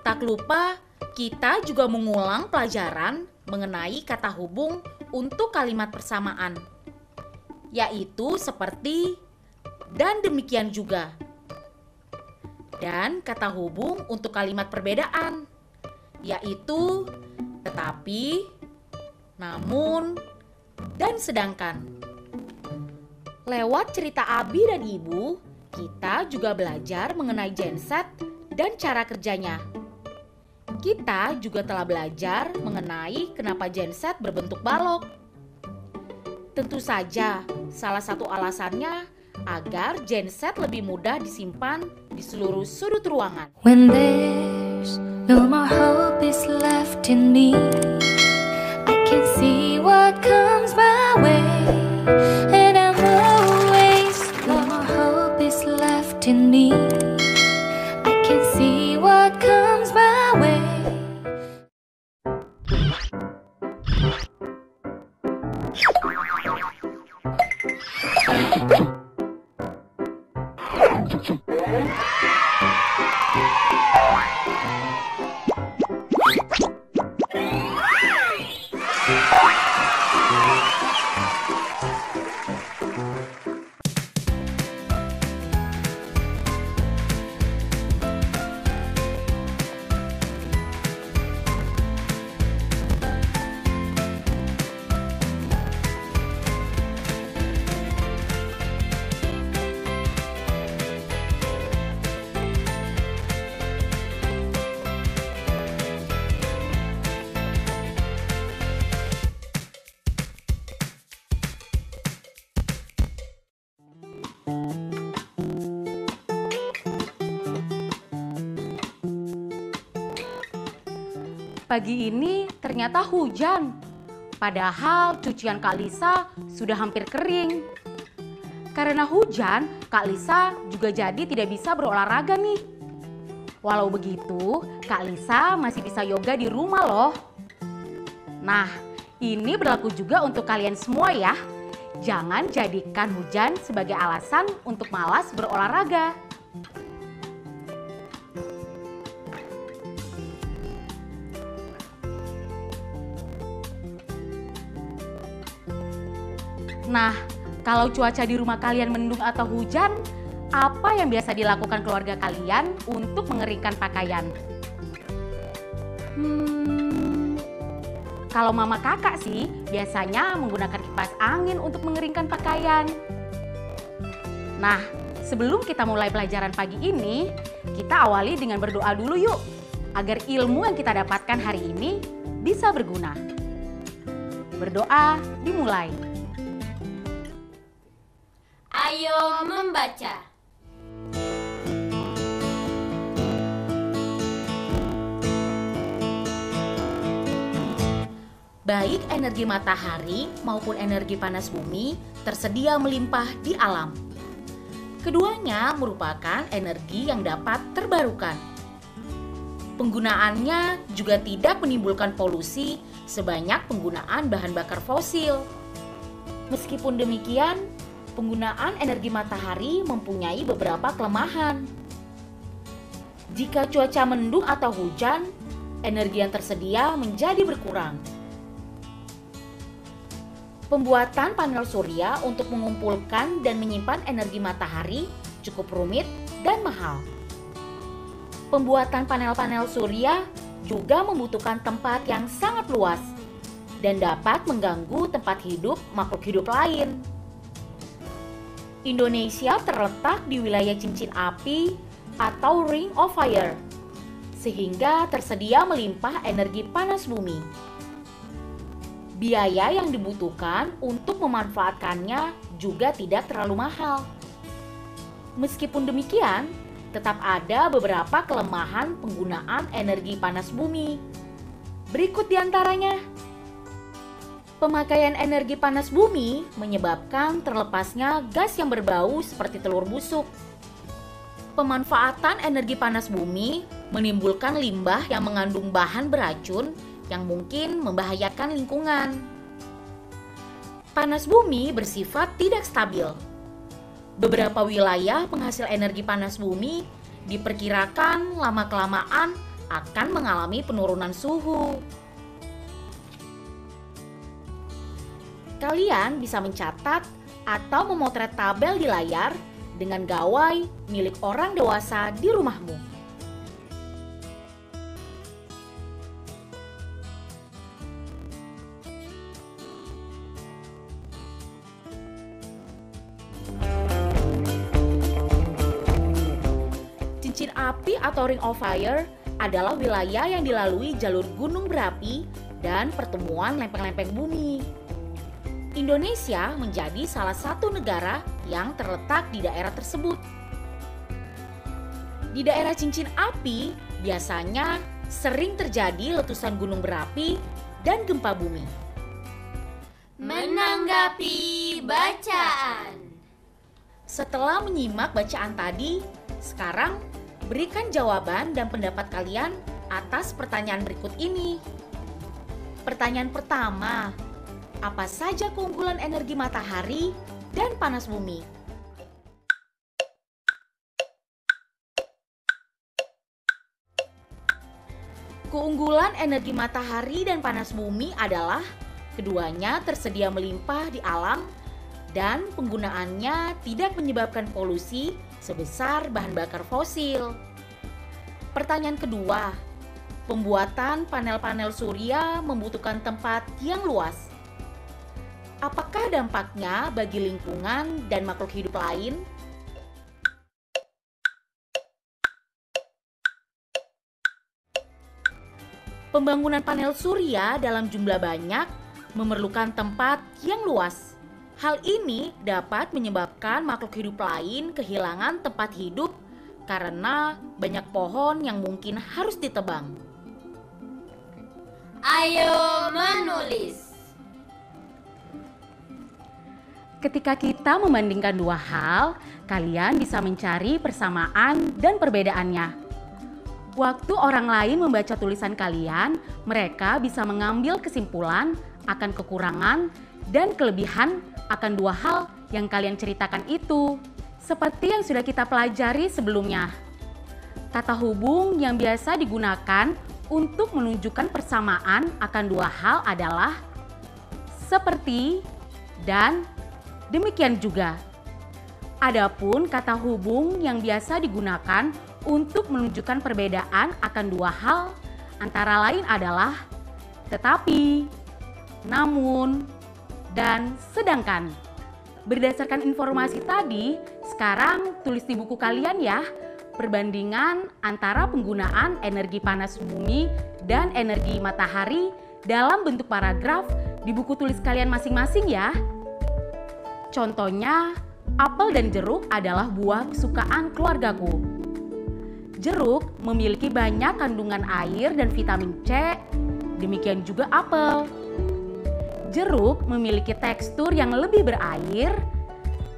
Tak lupa, kita juga mengulang pelajaran mengenai kata hubung untuk kalimat persamaan, yaitu seperti dan demikian juga. Dan kata hubung untuk kalimat perbedaan, yaitu tetapi, namun, dan sedangkan. Lewat cerita Abi dan Ibu, kita juga belajar mengenai genset dan cara kerjanya. Kita juga telah belajar mengenai kenapa genset berbentuk balok. Tentu saja, salah satu alasannya agar genset lebih mudah disimpan di seluruh sudut ruangan. When there's no more hope is left in me, I can see what comes my way, and I'm always no more hope is left in me, I can see what comes my way. Pagi ini ternyata hujan, padahal cucian Kak Lisa sudah hampir kering. Karena hujan, Kak Lisa juga jadi tidak bisa berolahraga nih. Walau begitu, Kak Lisa masih bisa yoga di rumah loh. Nah, ini berlaku juga untuk kalian semua ya. Jangan jadikan hujan sebagai alasan untuk malas berolahraga. Nah, kalau cuaca di rumah kalian mendung atau hujan, apa yang biasa dilakukan keluarga kalian untuk mengeringkan pakaian? Kalau mama kakak sih biasanya menggunakan kipas angin untuk mengeringkan pakaian. Nah, sebelum kita mulai pelajaran pagi ini, kita awali dengan berdoa dulu yuk, agar ilmu yang kita dapatkan hari ini bisa berguna. Berdoa dimulai. Ayo membaca. Baik energi matahari maupun energi panas bumi tersedia melimpah di alam. Keduanya merupakan energi yang dapat terbarukan. Penggunaannya juga tidak menimbulkan polusi sebanyak penggunaan bahan bakar fosil. Meskipun demikian, penggunaan energi matahari mempunyai beberapa kelemahan. Jika cuaca mendung atau hujan, energi yang tersedia menjadi berkurang. Pembuatan panel surya untuk mengumpulkan dan menyimpan energi matahari cukup rumit dan mahal. Pembuatan panel-panel surya juga membutuhkan tempat yang sangat luas dan dapat mengganggu tempat hidup makhluk hidup lain. Indonesia terletak di wilayah cincin api atau Ring of Fire, sehingga tersedia melimpah energi panas bumi. Biaya yang dibutuhkan untuk memanfaatkannya juga tidak terlalu mahal. Meskipun demikian, tetap ada beberapa kelemahan penggunaan energi panas bumi. Berikut diantaranya. Pemakaian energi panas bumi menyebabkan terlepasnya gas yang berbau seperti telur busuk. Pemanfaatan energi panas bumi menimbulkan limbah yang mengandung bahan beracun yang mungkin membahayakan lingkungan. Panas bumi bersifat tidak stabil. Beberapa wilayah penghasil energi panas bumi diperkirakan lama-kelamaan akan mengalami penurunan suhu. Kalian bisa mencatat atau memotret tabel di layar dengan gawai milik orang dewasa di rumahmu. Cincin api atau Ring of Fire adalah wilayah yang dilalui jalur gunung berapi dan pertemuan lempeng-lempeng bumi. Indonesia menjadi salah satu negara yang terletak di daerah tersebut. Di daerah cincin api biasanya sering terjadi letusan gunung berapi dan gempa bumi. Menanggapi bacaan. Setelah menyimak bacaan tadi, sekarang berikan jawaban dan pendapat kalian atas pertanyaan berikut ini. Pertanyaan pertama, apa saja keunggulan energi matahari dan panas bumi? Keunggulan energi matahari dan panas bumi adalah keduanya tersedia melimpah di alam dan penggunaannya tidak menyebabkan polusi sebesar bahan bakar fosil. Pertanyaan kedua, pembuatan panel-panel surya membutuhkan tempat yang luas. Apakah dampaknya bagi lingkungan dan makhluk hidup lain? Pembangunan panel surya dalam jumlah banyak memerlukan tempat yang luas. Hal ini dapat menyebabkan makhluk hidup lain kehilangan tempat hidup karena banyak pohon yang mungkin harus ditebang. Ayo menulis. Ketika kita membandingkan dua hal, kalian bisa mencari persamaan dan perbedaannya. Waktu orang lain membaca tulisan kalian, mereka bisa mengambil kesimpulan akan kekurangan dan kelebihan akan dua hal yang kalian ceritakan itu. Seperti yang sudah kita pelajari sebelumnya. Kata hubung yang biasa digunakan untuk menunjukkan persamaan akan dua hal adalah seperti dan demikian juga. Adapun kata hubung yang biasa digunakan untuk menunjukkan perbedaan akan dua hal antara lain adalah tetapi, namun, dan sedangkan. Berdasarkan informasi tadi, sekarang tulis di buku kalian ya, perbandingan antara penggunaan energi panas bumi dan energi matahari dalam bentuk paragraf di buku tulis kalian masing-masing ya. Contohnya, apel dan jeruk adalah buah kesukaan keluargaku. Jeruk memiliki banyak kandungan air dan vitamin C, demikian juga apel. Jeruk memiliki tekstur yang lebih berair,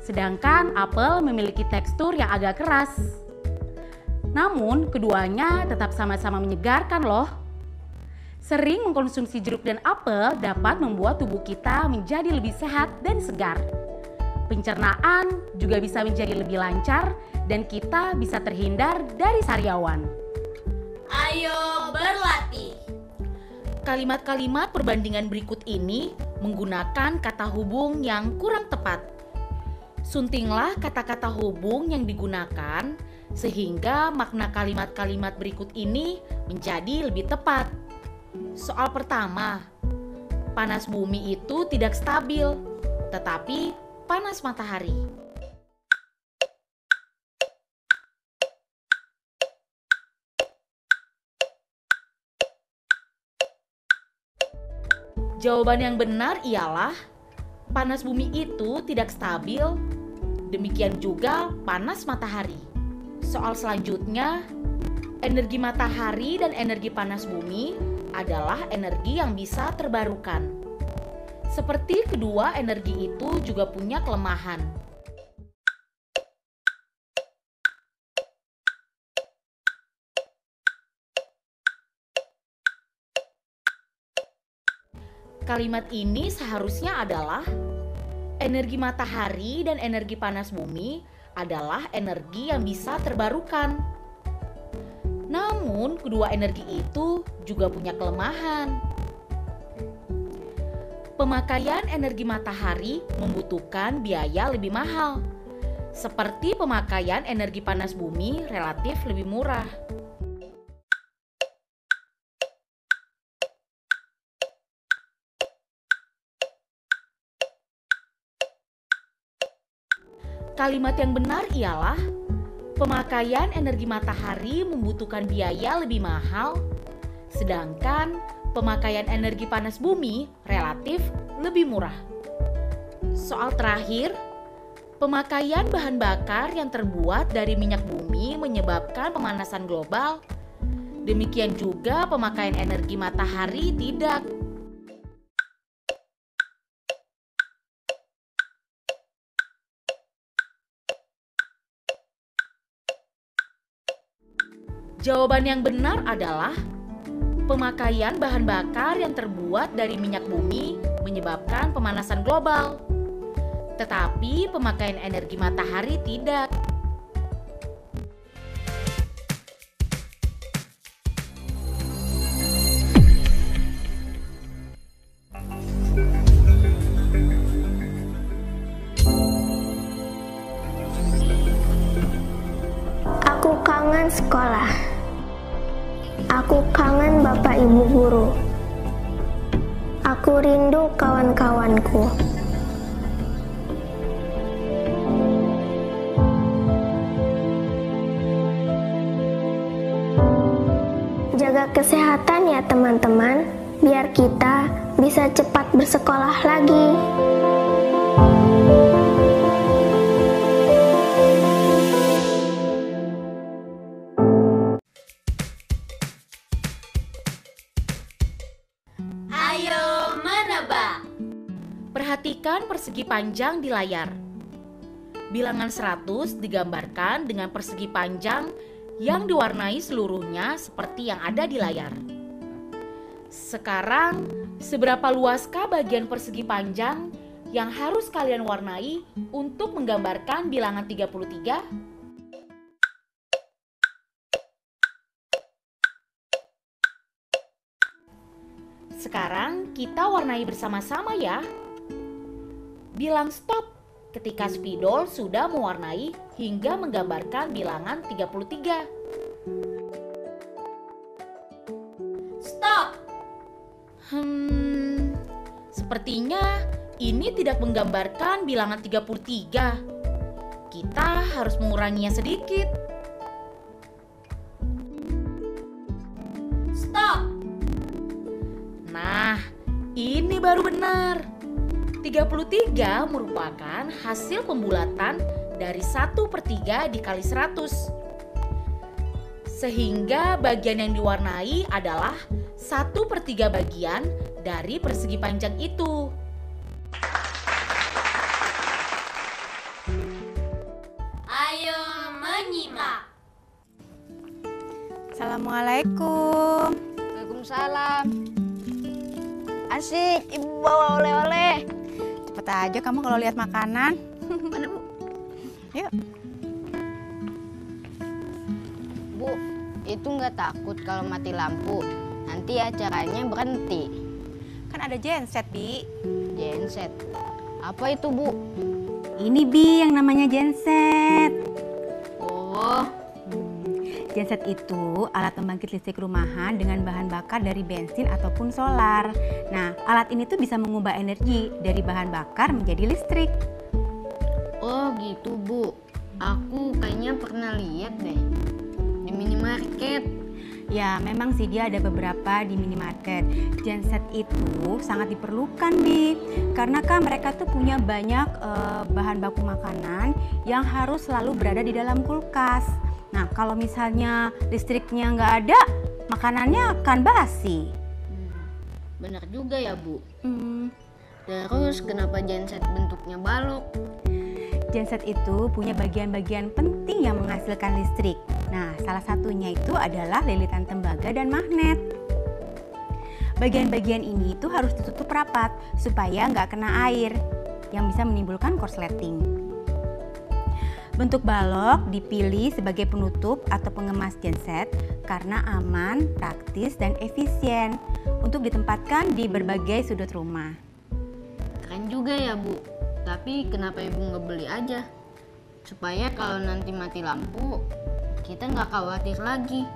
sedangkan apel memiliki tekstur yang agak keras. Namun, keduanya tetap sama-sama menyegarkan loh. Sering mengkonsumsi jeruk dan apel dapat membuat tubuh kita menjadi lebih sehat dan segar. Pencernaan juga bisa menjadi lebih lancar dan kita bisa terhindar dari sariawan. Ayo berlatih. Kalimat-kalimat perbandingan berikut ini menggunakan kata hubung yang kurang tepat. Suntinglah kata-kata hubung yang digunakan sehingga makna kalimat-kalimat berikut ini menjadi lebih tepat. Soal pertama, panas bumi itu tidak stabil, tetapi panas matahari. Jawaban yang benar ialah panas bumi itu tidak stabil, demikian juga panas matahari. Soal selanjutnya, energi matahari dan energi panas bumi adalah energi yang bisa terbarukan. Seperti kedua energi itu juga punya kelemahan. Kalimat ini seharusnya adalah energi matahari dan energi panas bumi adalah energi yang bisa terbarukan. Namun, kedua energi itu juga punya kelemahan. Pemakaian energi matahari membutuhkan biaya lebih mahal, seperti pemakaian energi panas bumi relatif lebih murah. Kalimat yang benar ialah pemakaian energi matahari membutuhkan biaya lebih mahal, sedangkan pemakaian energi panas bumi relatif lebih murah. Soal terakhir, pemakaian bahan bakar yang terbuat dari minyak bumi menyebabkan pemanasan global. Demikian juga pemakaian energi matahari tidak. Jawaban yang benar adalah pemakaian bahan bakar yang terbuat dari minyak bumi menyebabkan pemanasan global. Tetapi pemakaian energi matahari tidak. Aku kangen sekolah. Aku kangen Bapak Ibu guru. Aku rindu kawan-kawanku. Jaga kesehatan ya teman-teman, biar kita bisa cepat bersekolah lagi. Ayo menebak. Perhatikan persegi panjang di layar. Bilangan 100 digambarkan dengan persegi panjang yang diwarnai seluruhnya seperti yang ada di layar. Sekarang, seberapa luaskah bagian persegi panjang yang harus kalian warnai untuk menggambarkan bilangan 33? Sekarang kita warnai bersama-sama ya. Bilang stop ketika spidol sudah mewarnai hingga menggambarkan bilangan 33. Stop. Sepertinya ini tidak menggambarkan bilangan 33. Kita harus menguranginya sedikit. Stop. Nah, ini baru benar. 33 merupakan hasil pembulatan dari 1/3 dikali 100. Sehingga bagian yang diwarnai adalah 1/3 bagian dari persegi panjang itu. Ayo menyimak. Assalamualaikum. Waalaikumsalam. Asik, ibu bawa oleh-oleh. Cepet aja kamu kalau lihat makanan. Mana bu? Yuk. Bu, itu nggak takut kalau mati lampu? Nanti acaranya berhenti. Kan ada genset, Bi. Genset. Apa itu bu? Ini Bi yang namanya genset. Oh, Genset itu alat pembangkit listrik rumahan dengan bahan bakar dari bensin ataupun solar. Nah, alat ini tuh bisa mengubah energi dari bahan bakar menjadi listrik. oh gitu bu. Aku kayaknya pernah lihat deh di minimarket. Ya, memang sih dia ada beberapa di minimarket. Genset itu sangat diperlukan, Bi. Karena kan mereka tuh punya banyak bahan baku makanan yang harus selalu berada di dalam kulkas. Nah, kalau misalnya listriknya nggak ada, makanannya akan basi. Bener juga ya bu. Terus kenapa genset bentuknya balok? Genset itu punya bagian-bagian penting yang menghasilkan listrik. Nah, salah satunya itu adalah lilitan tembaga dan magnet. Bagian-bagian ini itu harus ditutup rapat supaya nggak kena air yang bisa menimbulkan korsleting. Bentuk balok dipilih sebagai penutup atau pengemas genset karena aman, praktis, dan efisien untuk ditempatkan di berbagai sudut rumah. Keren juga ya Bu, tapi kenapa Ibu nggak beli aja? Supaya kalau nanti mati lampu, kita nggak khawatir lagi.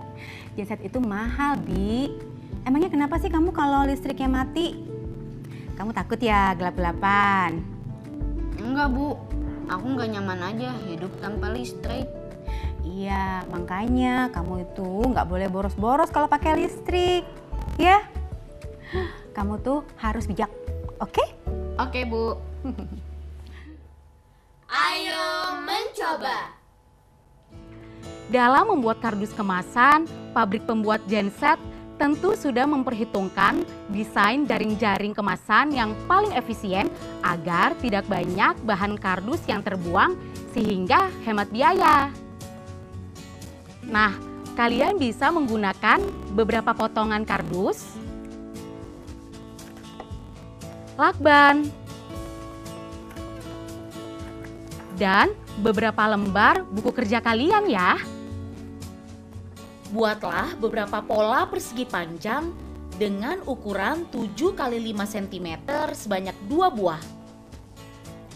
Genset itu mahal, Bi. Emangnya kenapa sih kamu kalau listriknya mati? Kamu takut ya gelap-gelapan? Enggak Bu, aku nggak nyaman aja hidup tanpa listrik. Iya, makanya kamu itu nggak boleh boros-boros kalau pakai listrik, ya? Kamu tuh harus bijak, oke? Oke Bu. Ayo mencoba. Dalam membuat kardus kemasan, pabrik pembuat genset tentu sudah memperhitungkan desain jaring-jaring kemasan yang paling efisien agar tidak banyak bahan kardus yang terbuang sehingga hemat biaya. Nah, kalian bisa menggunakan beberapa potongan kardus, lakban, dan beberapa lembar buku kerja kalian ya. Buatlah beberapa pola persegi panjang dengan ukuran 7 x 5 cm sebanyak 2 buah.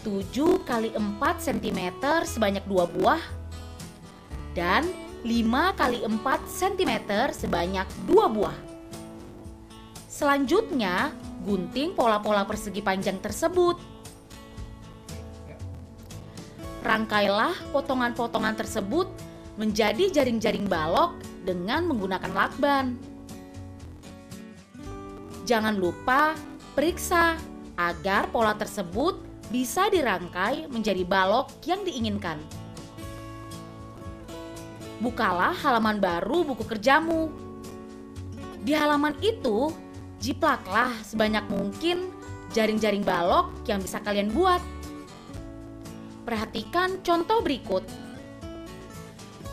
7 x 4 cm sebanyak 2 buah. Dan 5 x 4 cm sebanyak 2 buah. Selanjutnya, gunting pola-pola persegi panjang tersebut. Rangkailah potongan-potongan tersebut menjadi jaring-jaring balok dengan menggunakan lakban. Jangan lupa periksa agar pola tersebut bisa dirangkai menjadi balok yang diinginkan. Bukalah halaman baru buku kerjamu. Di halaman itu, jiplaklah sebanyak mungkin jaring-jaring balok yang bisa kalian buat. Perhatikan contoh berikut.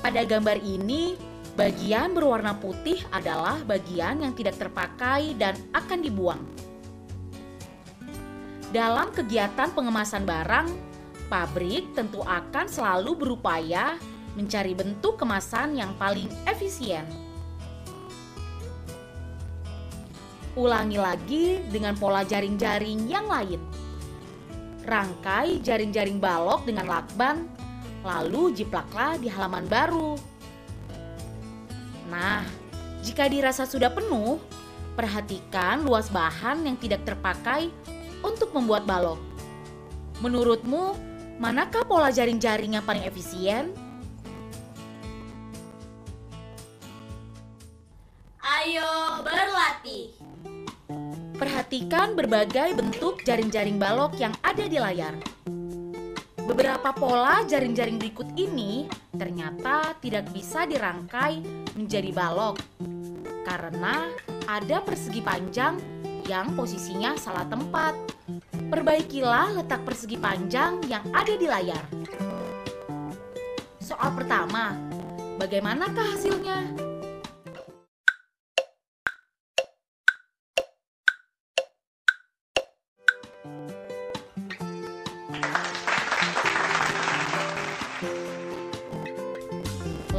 Pada gambar ini, bagian berwarna putih adalah bagian yang tidak terpakai dan akan dibuang. Dalam kegiatan pengemasan barang, pabrik tentu akan selalu berupaya mencari bentuk kemasan yang paling efisien. Ulangi lagi dengan pola jaring-jaring yang lain. Rangkai jaring-jaring balok dengan lakban, lalu jiplaklah di halaman baru. Nah, jika dirasa sudah penuh, perhatikan luas bahan yang tidak terpakai untuk membuat balok. Menurutmu, manakah pola jaring-jaring yang paling efisien? Ayo berlatih. Perhatikan berbagai bentuk jaring-jaring balok yang ada di layar. Beberapa pola jaring-jaring berikut ini ternyata tidak bisa dirangkai menjadi balok karena ada persegi panjang yang posisinya salah tempat. Perbaikilah letak persegi panjang yang ada di layar. Soal pertama, bagaimanakah hasilnya?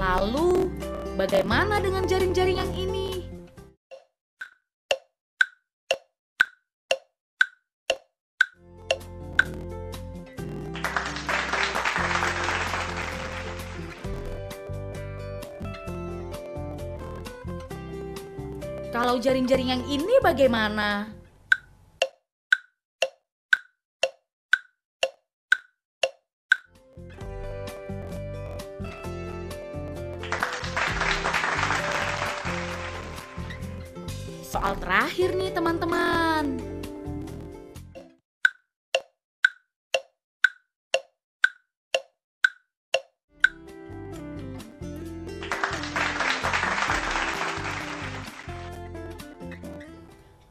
Lalu, bagaimana dengan jaring-jaring yang ini? Kalau jaring-jaring yang ini bagaimana? Soal terakhir nih teman-teman.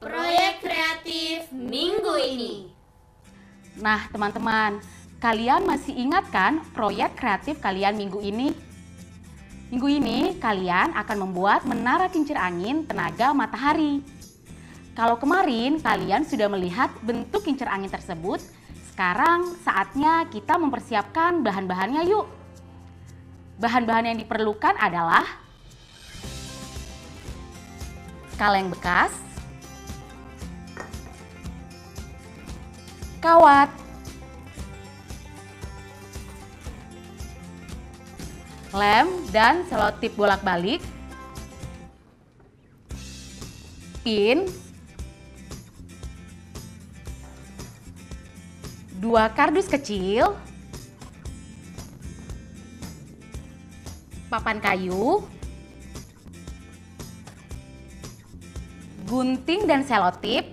Proyek kreatif minggu ini. Nah, teman-teman, kalian masih ingat kan proyek kreatif kalian minggu ini? Minggu ini kalian akan membuat menara kincir angin tenaga matahari. Kalau kemarin kalian sudah melihat bentuk kincir angin tersebut, sekarang saatnya kita mempersiapkan bahan-bahannya yuk. bahan-bahan yang diperlukan adalah kaleng bekas, kawat, lem dan selotip bolak-balik, pin, 2 kardus kecil, papan kayu, gunting dan selotip,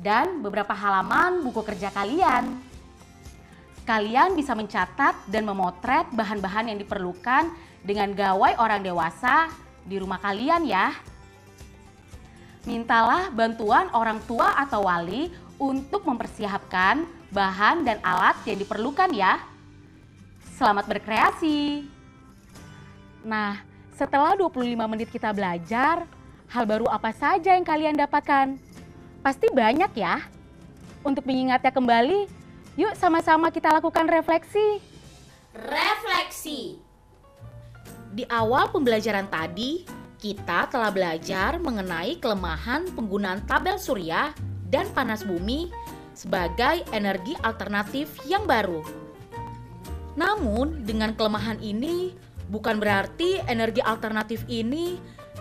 dan beberapa halaman buku kerja kalian. Kalian bisa mencatat dan memotret bahan-bahan yang diperlukan dengan gawai orang dewasa di rumah kalian ya. Mintalah bantuan orang tua atau wali untuk mempersiapkan bahan dan alat yang diperlukan ya. Selamat berkreasi. Nah, setelah 25 menit kita belajar, hal baru apa saja yang kalian dapatkan? Pasti banyak ya. Untuk mengingatnya kembali, yuk sama-sama kita lakukan refleksi. Refleksi. Di awal pembelajaran tadi, kita telah belajar mengenai kelemahan penggunaan tabel surya dan panas bumi sebagai energi alternatif yang baru. Namun, dengan kelemahan ini, bukan berarti energi alternatif ini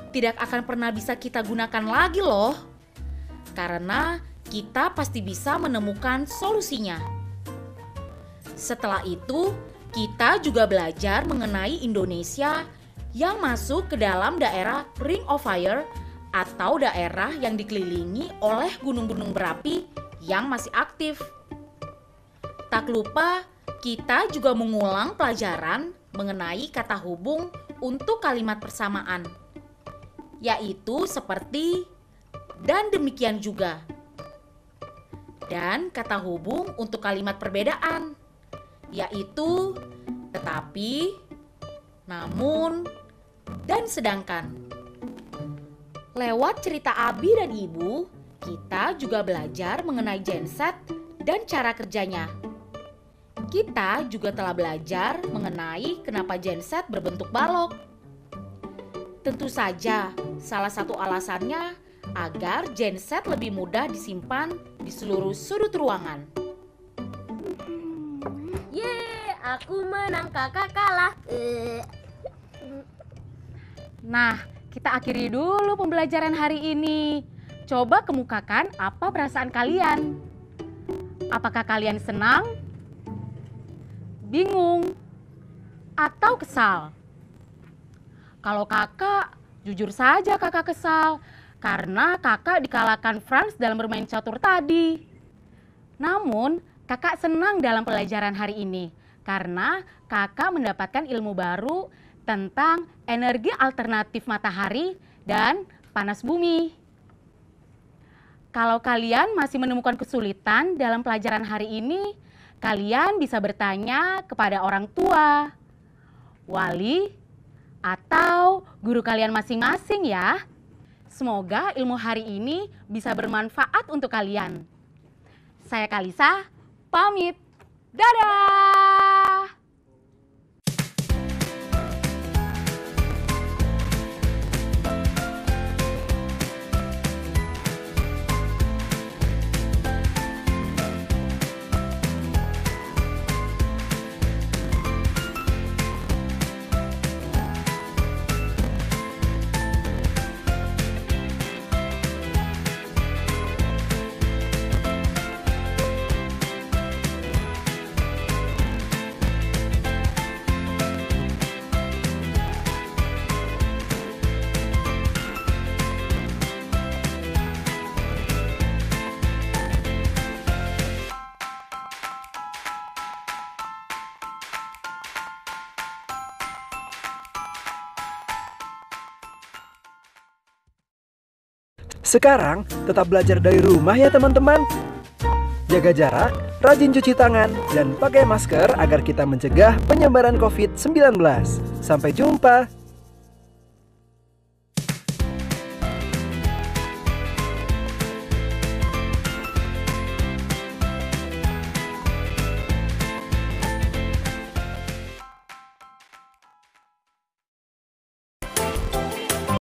tidak akan pernah bisa kita gunakan lagi loh. Karena kita pasti bisa menemukan solusinya. Setelah itu, kita juga belajar mengenai Indonesia yang masuk ke dalam daerah Ring of Fire atau daerah yang dikelilingi oleh gunung-gunung berapi yang masih aktif. Tak lupa, kita juga mengulang pelajaran mengenai kata hubung untuk kalimat persamaan, yaitu seperti dan demikian juga. Dan kata hubung untuk kalimat perbedaan, yaitu tetapi, namun, dan sedangkan. Lewat cerita Abi dan Ibu, kita juga belajar mengenai genset dan cara kerjanya. Kita juga telah belajar mengenai kenapa genset berbentuk balok. Tentu saja, salah satu alasannya agar genset lebih mudah disimpan di seluruh sudut ruangan. Yeay, aku menang, kakak kalah. Nah, kita akhiri dulu pembelajaran hari ini. Coba kemukakan apa perasaan kalian. Apakah kalian senang, bingung, atau kesal? Kalau kakak, jujur saja kakak kesal karena kakak dikalahkan Franz dalam bermain catur tadi. Namun, kakak senang dalam pelajaran hari ini karena kakak mendapatkan ilmu baru tentang energi alternatif matahari dan panas bumi. Kalau kalian masih menemukan kesulitan dalam pelajaran hari ini, kalian bisa bertanya kepada orang tua, wali, atau guru kalian masing-masing ya. Semoga ilmu hari ini bisa bermanfaat untuk kalian. Saya Kalisa, pamit. Dadah! Sekarang tetap belajar dari rumah ya teman-teman. Jaga jarak, rajin cuci tangan, dan pakai masker agar kita mencegah penyebaran COVID-19. Sampai jumpa.